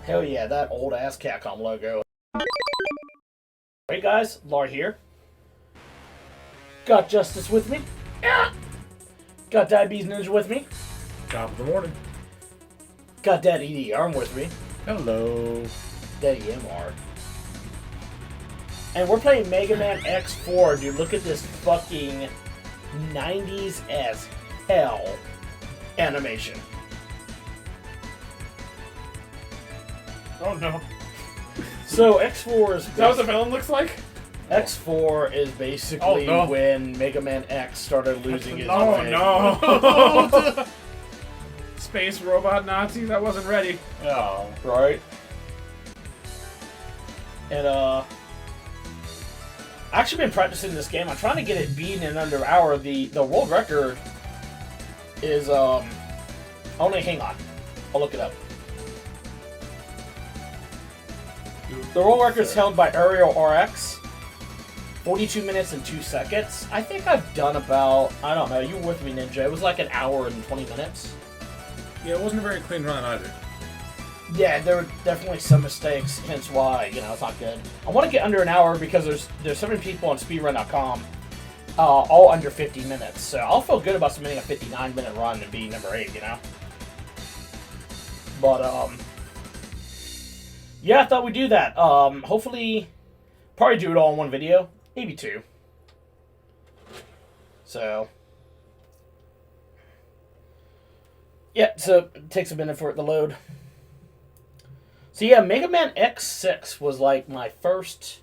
Hell yeah, that old ass Capcom logo. Hey guys, Lar here. Got Justice with me. Yeah. Got Diabetes Ninja with me. Top of the morning. Got Daddy D Arm with me. Hello. Daddy MR. And we're playing Mega Man X4, dude. Look at this fucking 90s as hell animation. Oh no. So X4 is... Is that what the villain looks like? X4 is basically when Mega Man X started losing his way. No. Space robot Nazi, that wasn't ready. Oh, right. And I've actually been practicing this game. I'm trying to get it beaten in under an hour. The world record is only hang on. I'll look it up. The world record is held by Aerial RX. 42 minutes and 2 seconds. I think I've done about, I don't know, you were with me, Ninja. It was like an hour and 20 minutes. Yeah, it wasn't a very clean run either. Yeah, there were definitely some mistakes, hence why, it's not good. I want to get under an hour because there's so many people on speedrun.com, all under 50 minutes. So I'll feel good about submitting a 59-minute run and being number 8, But, yeah, I thought we'd do that. Hopefully, probably do it all in one video. Maybe 2. So, yeah, so it takes a minute for it to load. So yeah, Mega Man X6 was like my first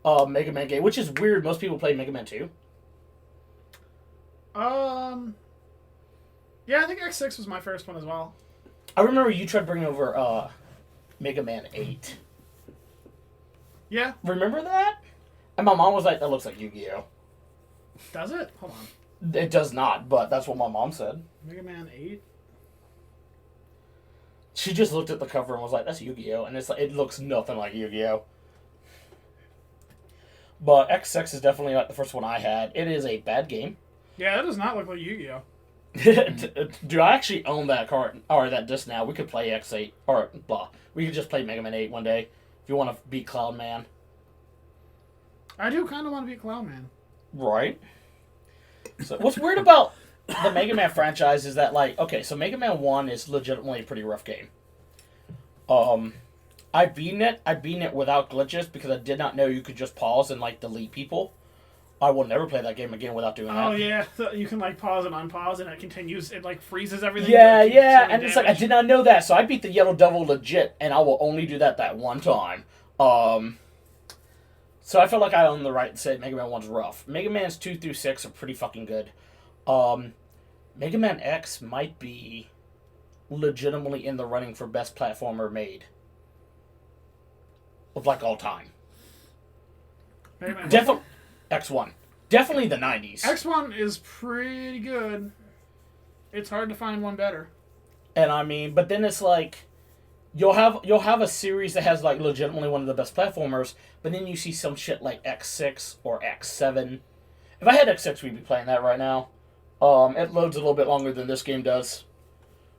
Mega Man game, which is weird. Most people play Mega Man 2. Yeah, I think X6 was my first one as well. I remember you tried bringing over Mega Man 8. Yeah. Remember that? And my mom was like, that looks like Yu-Gi-Oh! Does it? Hold on. It does not, but that's what my mom said. Mega Man 8? She just looked at the cover and was like, that's Yu-Gi-Oh! And it's like, it looks nothing like Yu-Gi-Oh! But X6 is definitely like the first one I had. It is a bad game. Yeah, that does not look like Yu-Gi-Oh! Dude, I actually own that card, or that disc now. We could play X8, or blah. We could just play Mega Man 8 one day, if you want to beat Cloud Man. I do kind of want to beat Cloud Man. Right. So, what's weird about the Mega Man franchise is that, like, okay, so Mega Man 1 is legitimately a pretty rough game. I've beaten it without glitches because I did not know you could just pause and, like, delete people. I will never play that game again without doing that. Oh, yeah. So you can, like, pause and unpause, and it continues. It, like, freezes everything. Yeah. And it's like, I did not know that, so I beat the Yellow Devil legit, and I will only do that one time. So I feel like I own the right to say Mega Man 1's rough. Mega Man's 2 through 6 are pretty fucking good. Mega Man X might be legitimately in the running for best platformer made. Of, like, all time. Definitely X1. Definitely the 90s. X1 is pretty good. It's hard to find one better. And I mean, but then it's like you'll have a series that has like legitimately one of the best platformers, but then you see some shit like X6 or X7. If I had X6, we'd be playing that right now. It loads a little bit longer than this game does,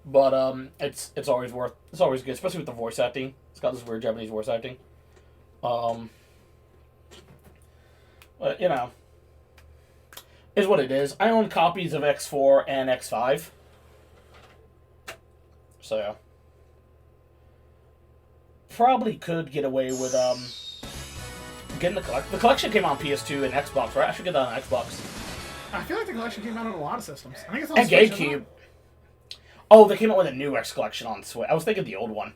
but it's always good, especially with the voice acting. It's got this weird Japanese voice acting. But is what it is. I own copies of X4 and X5. So, probably could get away with getting the collection. The collection came out on PS2 and Xbox, right? I should get that on Xbox. I feel like the collection came out on a lot of systems. I think it's on And Switch, GameCube. Oh, they came out with a new X collection on Switch. I was thinking the old one.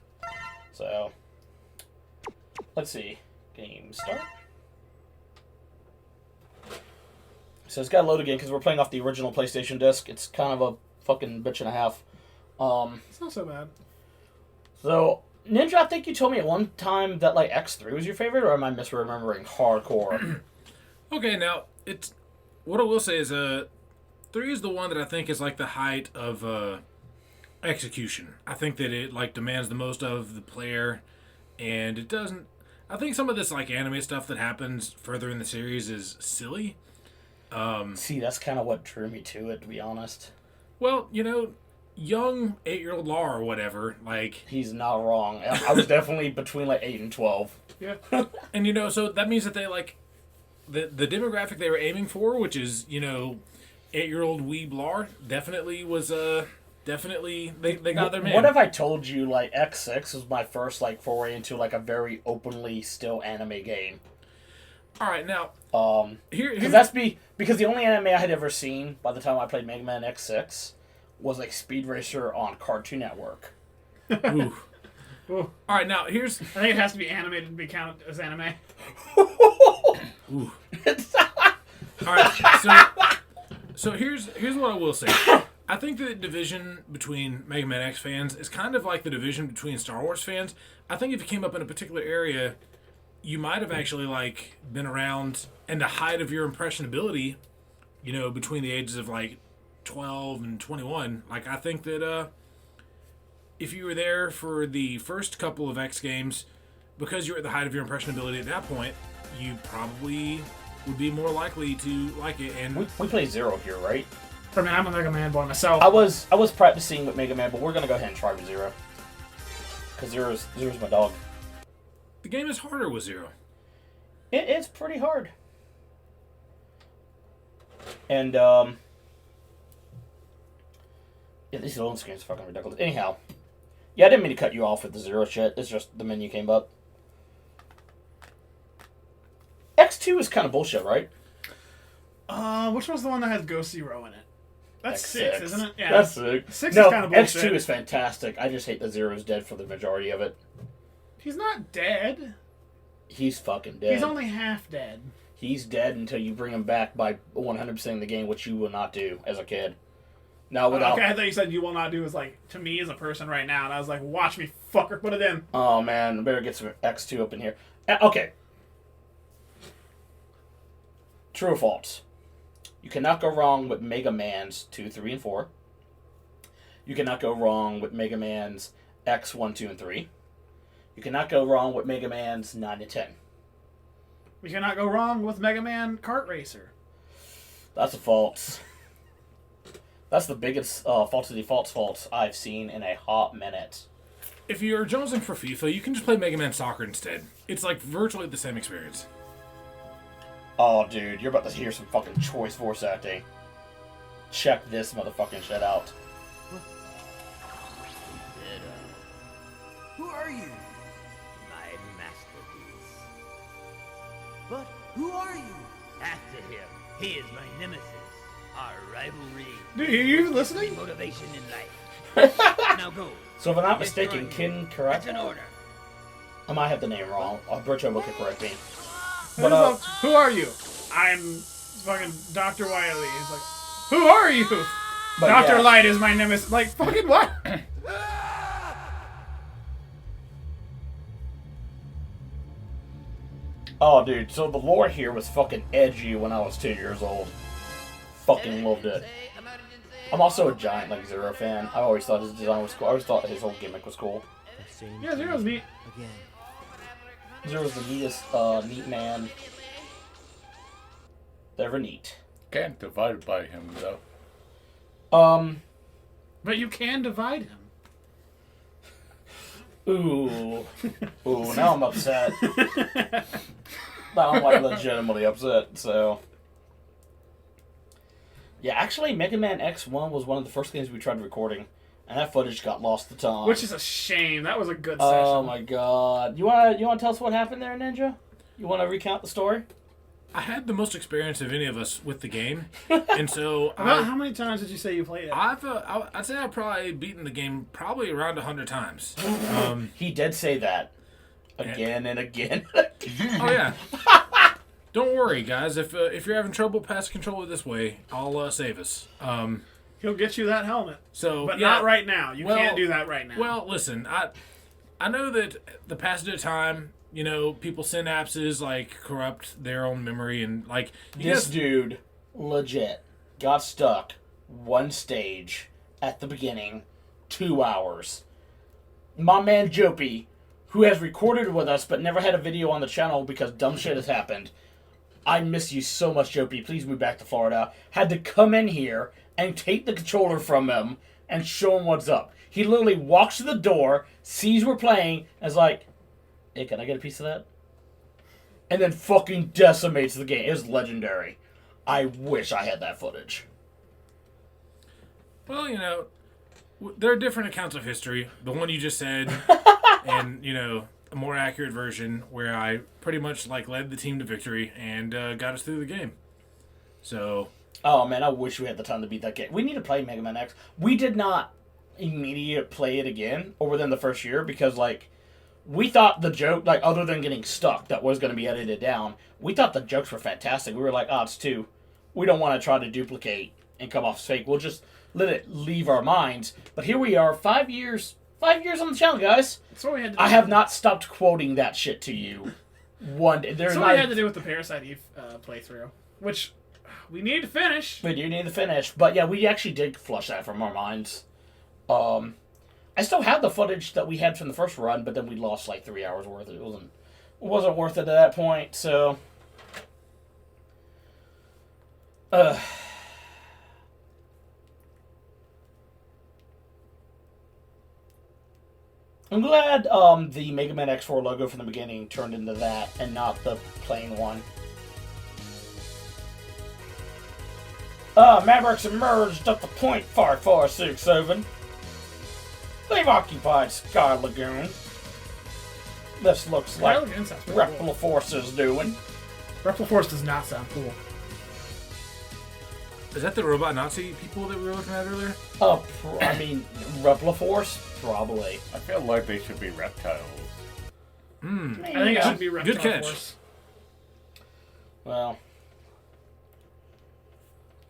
So, let's see. Game start. So it's got to load again because we're playing off the original PlayStation disc. It's kind of a fucking bitch and a half. It's not so bad. So, Ninja, I think you told me at one time that, like, X3 was your favorite, or am I misremembering hardcore? Okay, now, what I will say is, 3 is the one that I think is, like, the height of, execution. I think that it, like, demands the most of the player, and it doesn't... I think some of this, like, anime stuff that happens further in the series is silly. See, that's kind of what drew me to it, to be honest. Well, young 8-year-old Lar or whatever, like, He's not wrong. I was definitely between like 8 and 12. Yeah. and so that means that they like the demographic they were aiming for, which is 8-year-old weeb Lar, definitely was definitely they got their man. What if I told you like X6 was my first like foray into like a very openly still anime game? All right, now Because because the only anime I had ever seen by the time I played Mega Man X6 was like Speed Racer on Cartoon Network. Ooh. Ooh. All right, now here's. I think it has to be animated to be counted as anime. Ooh. All right, so here's what I will say. I think the division between Mega Man X fans is kind of like the division between Star Wars fans. I think if you came up in a particular area, you might have actually like been around and the height of your impressionability, between the ages of like 12 and 21. Like I think that if you were there for the first couple of X games, because you're at the height of your impressionability at that point, you probably would be more likely to like it. And we play Zero here, right? I mean, I'm a Mega Man boy myself. I was practicing with Mega Man, but we're gonna go ahead and try with Zero. Because Zero's my dog. the game is harder with Zero. It's pretty hard. And yeah, these loading screens are fucking ridiculous. Anyhow, yeah, I didn't mean to cut you off with the Zero shit. It's just the menu came up. X2 is kind of bullshit, right? Which one's the one that has Ghost Zero in it? That's X6. 6, isn't it? Yeah. That's 6. 6 No, is kind of bullshit. X2 is fantastic. I just hate that Zero's dead for the majority of it. He's not dead. He's fucking dead. He's only half dead. He's dead until you bring him back by 100%ing the game, which you will not do as a kid. Now without. Okay, I thought you said you will not do is like to me as a person right now, and I was like, watch me, fucker, put it in. Oh man, I better get some X2 up in here. Okay. True or false? You cannot go wrong with Mega Man's 2, 3, and 4. You cannot go wrong with Mega Man's X, 1, 2, and 3. You cannot go wrong with Mega Man's 9 and 10. We cannot go wrong with Mega Man Kart Racer. That's a false. That's the biggest false of the faults I've seen in a hot minute. If you're jonesing for FIFA, you can just play Mega Man Soccer instead. It's like virtually the same experience. Oh, dude, you're about to hear some fucking choice voice acting. Check this motherfucking shit out. Who are you? My masterpiece. But who are you? After him. He is my nemesis. Our rivalry. Dude, are you even listening? Motivation in life. Now go. So if I'm not Destroy mistaken, him. Kin correct? That's an order. I might have the name wrong. Bercho will correct me. But, But, who are you? I'm fucking Dr. Wily. He's like, who are you? but Dr. yeah. Light is my nemesis. Like, fucking what? Oh, dude, so the lore here was fucking edgy when I was 2 years old. Fucking loved it. I'm also a giant, like, Zero fan. I always thought his design was cool. I always thought his whole gimmick was cool. Yeah, Zero's neat. Again. Zero's the neatest, neat man. Ever neat. Can't divide by him, though. But you can divide him. Ooh. Ooh, now I'm upset. Now I'm, like, legitimately upset, so. Yeah, actually, Mega Man X1 was one of the first games we tried recording, and that footage got lost to time. Which is a shame. That was a good session. Oh my god. You wanna tell us what happened there, Ninja? You wanna recount the story? I had the most experience of any of us with the game, and so How many times did you say you played it? I'd say I've probably beaten the game probably around 100 times. He did say that. Again and again. Oh yeah. Don't worry, guys. If you're having trouble passing controller this way, I'll save us. He'll get you that helmet. So, But yeah, not right now. You well- can't do that right now. Well, listen, I know that the passage of time, people synapses like corrupt their own memory and like This dude, legit, got stuck one stage at the beginning, 2 hours. My man Jopey, who has recorded with us but never had a video on the channel because dumb shit has happened. I miss you so much, Jopey. Please move back to Florida. Had to come in here and take the controller from him and show him what's up. He literally walks to the door, sees we're playing, and is like, hey, can I get a piece of that? And then fucking decimates the game. It was legendary. I wish I had that footage. Well, you know, there are different accounts of history. The one you just said, and, you know, a more accurate version where I pretty much, like, led the team to victory and got us through the game. So... Oh, man, I wish we had the time to beat that game. We need to play Mega Man X. We did not immediately play it again, or within the first year, because, like, we thought the joke, like, other than getting stuck, that was going to be edited down, we thought the jokes were fantastic. We were like, oh, it's 2. We don't want to try to duplicate and come off fake. We'll just let it leave our minds. But here we are, 5 years on the channel, guys. That's what we had to do. I have not stopped quoting that shit to you. One day. That's what we had to do with the Parasite Eve playthrough, which we need to finish. We do need to finish. But yeah, we actually did flush that from our minds. I still have the footage that we had from the first run, but then we lost like 3 hours worth. It wasn't worth it at that point, so... I'm glad the Mega Man X4 logo from the beginning turned into that and not the plain one. Mavericks emerged at the point 5467. They've occupied Sky Lagoon. This looks like Reptile Force is doing. Reptile Force does not sound cool. Is that the robot Nazi people that we were looking at earlier? I mean, Reptile Force? Probably. I feel like they should be reptiles. I think it should be Reptile Good catch. Force. Well.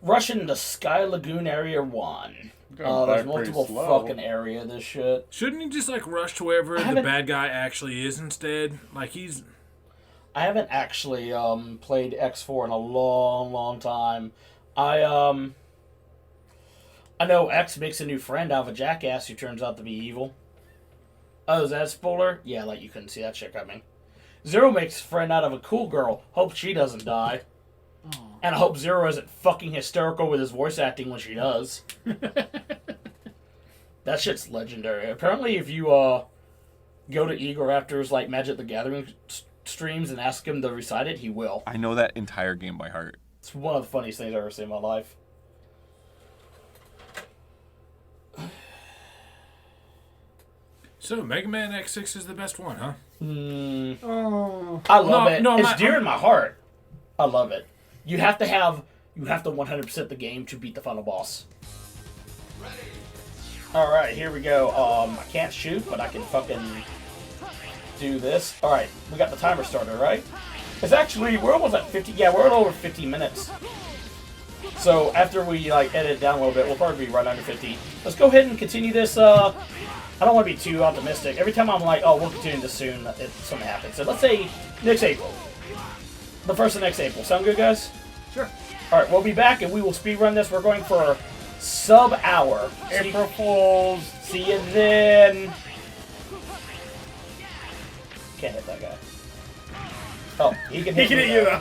Rushing to Sky Lagoon Area 1. There's multiple fucking area of this shit. Shouldn't he just, like, rush to wherever the bad guy actually is instead? Like, he's... I haven't actually played X4 in a long, long time. I know X makes a new friend out of a jackass who turns out to be evil. Oh, is that a spoiler? Yeah, like you couldn't see that shit coming. Zero makes a friend out of a cool girl. Hope she doesn't die. Aww. And I hope Zero isn't fucking hysterical with his voice acting when she does. That shit's legendary. Apparently, if you go to Egoraptor's like Magic the Gathering streams and ask him to recite it, he will. I know that entire game by heart. It's one of the funniest things I've ever seen in my life. So, Mega Man X6 is the best one, huh? Oh. I love it. No, it's dear in my heart. I love it. You have to 100% the game to beat the final boss. Alright, here we go. I can't shoot, but I can fucking do this. Alright, we got the timer started, right? It's actually, we're almost at 50, yeah, we're at over 50 minutes. So, after we, like, edit it down a little bit, we'll probably be right under 50. Let's go ahead and continue this, I don't want to be too optimistic. Every time I'm like, oh, we'll continue this soon, something happens. So, let's say next April. The first of next April. Sound good, guys? Sure. Alright, we'll be back and we will speedrun this. We're going for sub-hour. April Fools. See you then. Can't hit that guy. Oh, he can hit you though.